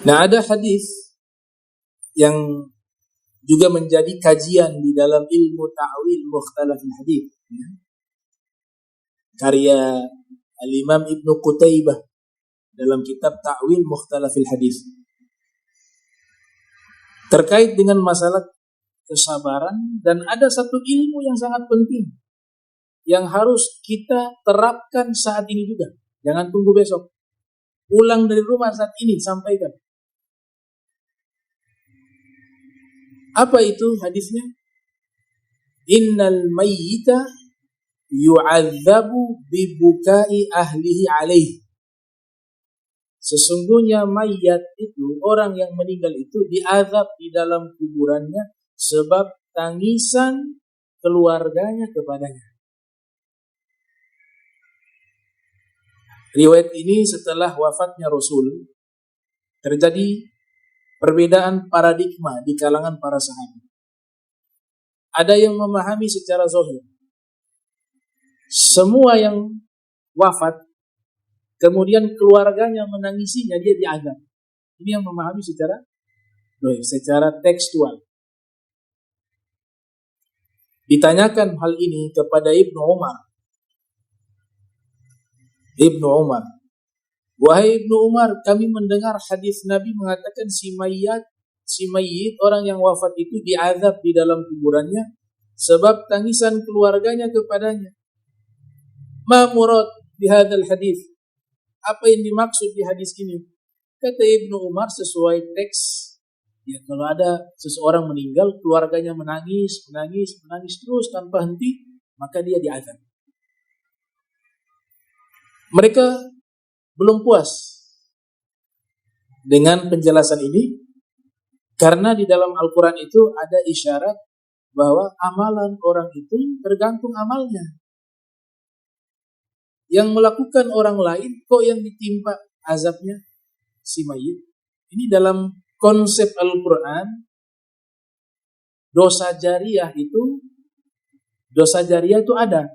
Nah, ada hadis yang juga menjadi kajian di dalam ilmu ta'wil mukhtalafil hadis, ya. Karya Al-Imam Ibnu Qutaibah dalam kitab Ta'wil Mukhtalafil Hadis terkait dengan masalah kesabaran. Dan ada satu ilmu yang sangat penting yang harus kita terapkan saat ini juga. Jangan tunggu besok. Pulang dari rumah saat ini sampaikan. Apa itu hadisnya? Innal mayyita yu'adzabu bibukai ahlihi alaih. Sesungguhnya mayat itu, orang yang meninggal itu diazab di dalam kuburannya sebab tangisan keluarganya kepadanya. Riwayat ini setelah wafatnya Rasul terjadi perbedaan paradigma di kalangan para sahabat. Ada yang memahami secara zahir, semua yang wafat kemudian keluarganya menangisinya, dia diazab. Ini yang memahami secara tekstual. Ditanyakan hal ini kepada Ibnu Umar. Wahai Ibnu Umar, kami mendengar hadis Nabi mengatakan si mayit, orang yang wafat itu diazab di dalam kuburannya sebab tangisan keluarganya kepadanya. Ma murad bihadzal hadis? Apa yang dimaksud di hadis ini? Kata Ibnu Umar sesuai teks, ya, kalau ada seseorang meninggal, keluarganya menangis terus tanpa henti, maka dia diazab. Mereka belum puas dengan penjelasan ini, karena di dalam Al-Quran itu ada isyarat bahwa amalan orang itu tergantung amalnya. Yang melakukan orang lain kok yang ditimpa azabnya si mayit. Ini dalam konsep Al-Quran, dosa jariah itu ada,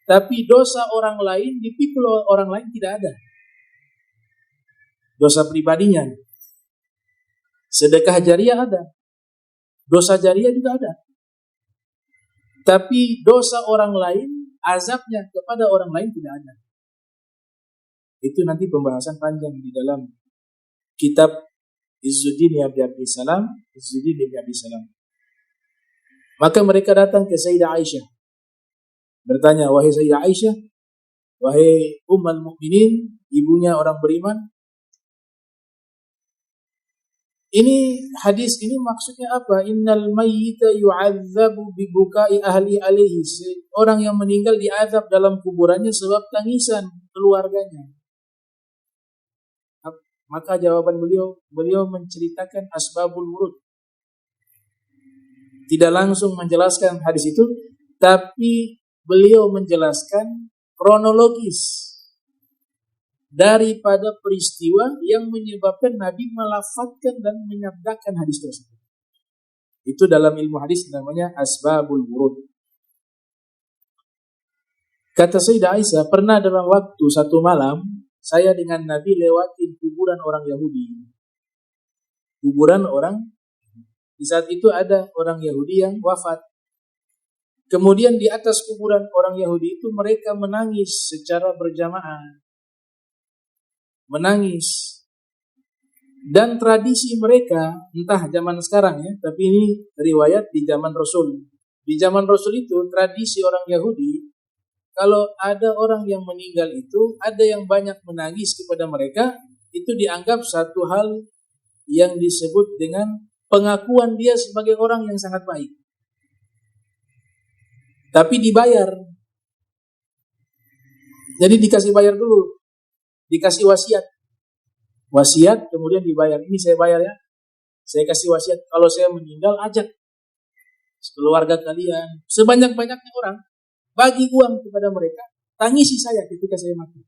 tapi dosa orang lain dipikul orang lain tidak ada. Dosa pribadinya. Sedekah jariah ada, dosa jariah juga ada, tapi dosa orang lain, azabnya kepada orang lain tidak ada. Itu nanti pembahasan panjang di dalam kitab Izzuddin Ibn Abi Salam. Maka mereka datang ke Sayyidah Aisyah, bertanya, wahai Sayyidah Aisyah, wahai Ummul Mukminin, ibunya orang beriman, ini hadis ini maksudnya apa? Innal mayyita yu'adzabu bibukai ahli alaihi. Orang yang meninggal diazab dalam kuburannya sebab tangisan keluarganya. Maka jawaban beliau menceritakan asbabul wurud. Tidak langsung menjelaskan hadis itu, tapi beliau menjelaskan kronologis daripada peristiwa yang menyebabkan Nabi melafadzkan dan menyabdakan hadis tersebut. Itu dalam ilmu hadis namanya asbabul wurud. Kata Sayyidah Aisyah, pernah dalam waktu satu malam saya dengan Nabi lewatin kuburan orang Yahudi. Di saat itu ada orang Yahudi yang wafat. Kemudian di atas kuburan orang Yahudi itu mereka menangis secara berjamaah. Menangis. Dan tradisi mereka, entah zaman sekarang ya, tapi ini riwayat di zaman Rasul. Di zaman Rasul itu tradisi orang Yahudi, kalau ada orang yang meninggal itu, ada yang banyak menangis kepada mereka, itu dianggap satu hal yang disebut dengan pengakuan dia sebagai orang yang sangat baik. Tapi dibayar. Jadi dikasih bayar dulu. Dikasih wasiat kemudian dibayar. Ini saya bayar ya, saya kasih wasiat, kalau saya meninggal ajak keluarga kalian sebanyak-banyaknya orang, bagi uang kepada mereka, tangisi saya ketika saya mati.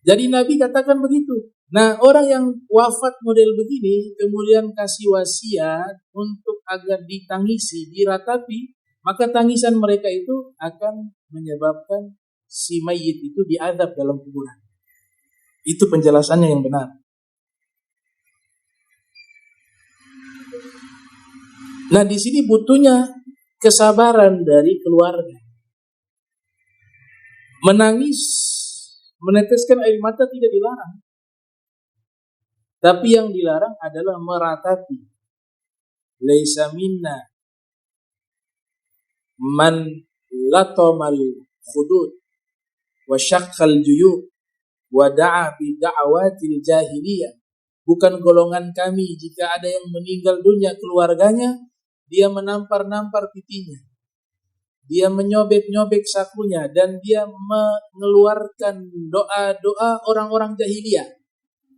Jadi Nabi katakan begitu. Nah, orang yang wafat model begini kemudian kasih wasiat untuk agar ditangisi, diratapi, maka tangisan mereka itu akan menyebabkan si mayit itu diazab dalam kuburan. Itu penjelasannya yang benar. Nah, di sini butuhnya kesabaran dari keluarga. Menangis, meneteskan air mata tidak dilarang. Tapi yang dilarang adalah meratapi. Laisa minna man latamal khudud wa syaqqal juyub wa da'a bi da'awatil jahiliyah. Bukan golongan kami jika ada yang meninggal dunia keluarganya, dia menampar-nampar pipinya, dia menyobek-nyobek sakunya, dan dia mengeluarkan doa-doa orang-orang jahiliyah.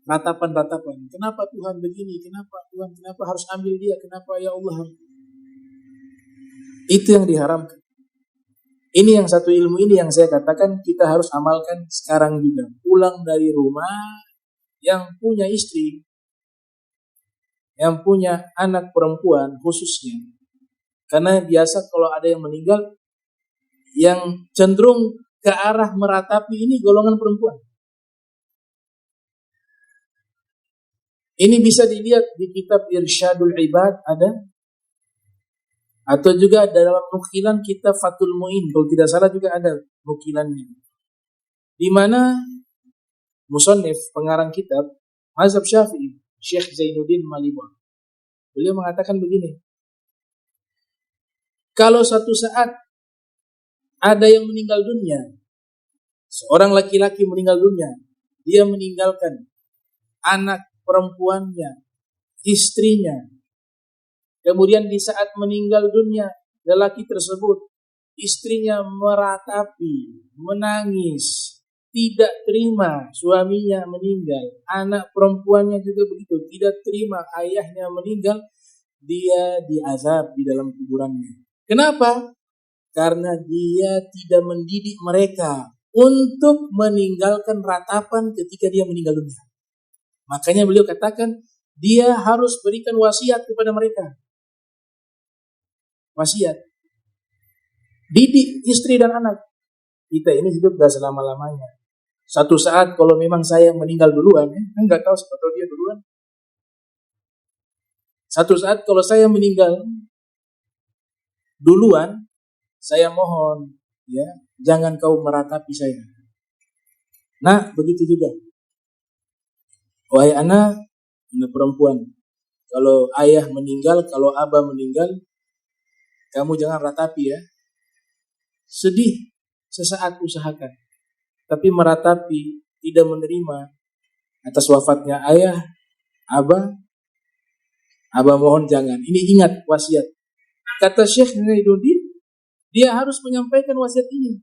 Ratapan-ratapan. Kenapa Tuhan begini? Kenapa Tuhan? Kenapa harus ambil dia? Kenapa ya Allah? Itu yang diharamkan. Ini yang satu ilmu ini yang saya katakan kita harus amalkan sekarang juga. Pulang dari rumah, yang punya istri, yang punya anak perempuan khususnya. Karena biasa kalau ada yang meninggal, yang cenderung ke arah meratapi ini golongan perempuan. Ini bisa dilihat di kitab Irsyadul Ibad ada, atau juga dalam nukilan kitab Fathul Mu'in, kalau tidak salah juga ada nukilannya, di mana musannif pengarang kitab mazhab Syafi'i Syekh Zainuddin Malibor, beliau mengatakan begini, kalau satu saat ada yang meninggal dunia, seorang laki-laki meninggal dunia, dia meninggalkan anak perempuannya, istrinya. Kemudian di saat meninggal dunia, lelaki tersebut, istrinya meratapi, menangis, tidak terima suaminya meninggal. Anak perempuannya juga begitu, tidak terima ayahnya meninggal. Dia diazab di dalam kuburannya. Kenapa? Karena dia tidak mendidik mereka untuk meninggalkan ratapan ketika dia meninggal dunia. Makanya beliau katakan, dia harus berikan wasiat kepada mereka. Wasiat. Didik istri dan anak. Kita ini hidup gak selama-lamanya. Satu saat kalau memang saya meninggal duluan, enggak tahu siapa tahu dia duluan. Satu saat kalau saya meninggal duluan, saya mohon, ya, jangan kau meratapi saya. Nah, begitu juga. Wahai anak perempuan, kalau ayah meninggal, kalau abah meninggal, kamu jangan ratapi ya. Sedih sesaat usahakan, tapi meratapi, tidak menerima atas wafatnya ayah, abah mohon jangan. Ini ingat wasiat. Kata Syekh Zainuddin, dia harus menyampaikan wasiat ini.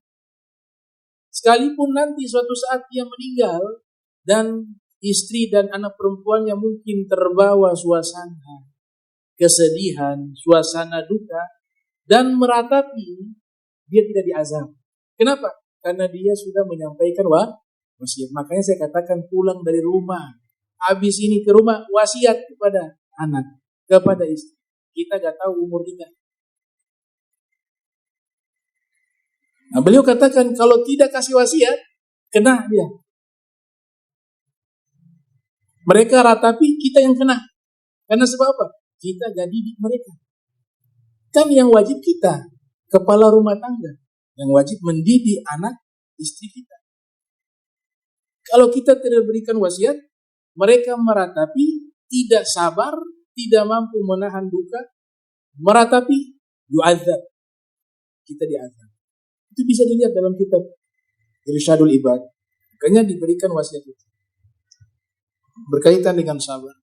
Sekalipun nanti suatu saat dia meninggal dan istri dan anak perempuannya mungkin terbawa suasana kesedihan, suasana duka, dan meratapi, dia tidak diazab. Kenapa? Karena dia sudah menyampaikan wasiat. Makanya saya katakan pulang dari rumah, habis ini ke rumah, wasiat kepada anak, kepada istri. Kita gak tahu umur kita. Nah, beliau katakan kalau tidak kasih wasiat, kena dia. Mereka ratapi, kita yang kena. Karena sebab apa? Kita gak didik mereka. Kan yang wajib kita, kepala rumah tangga, yang wajib mendidik anak istri kita. Kalau kita tidak berikan wasiat, mereka meratapi, tidak sabar, tidak mampu menahan duka, meratapi, yu'adzab. Kita diazab. Itu bisa dilihat dalam kitab Irsyadul Ibad. Makanya diberikan wasiat itu berkaitan dengan sabar.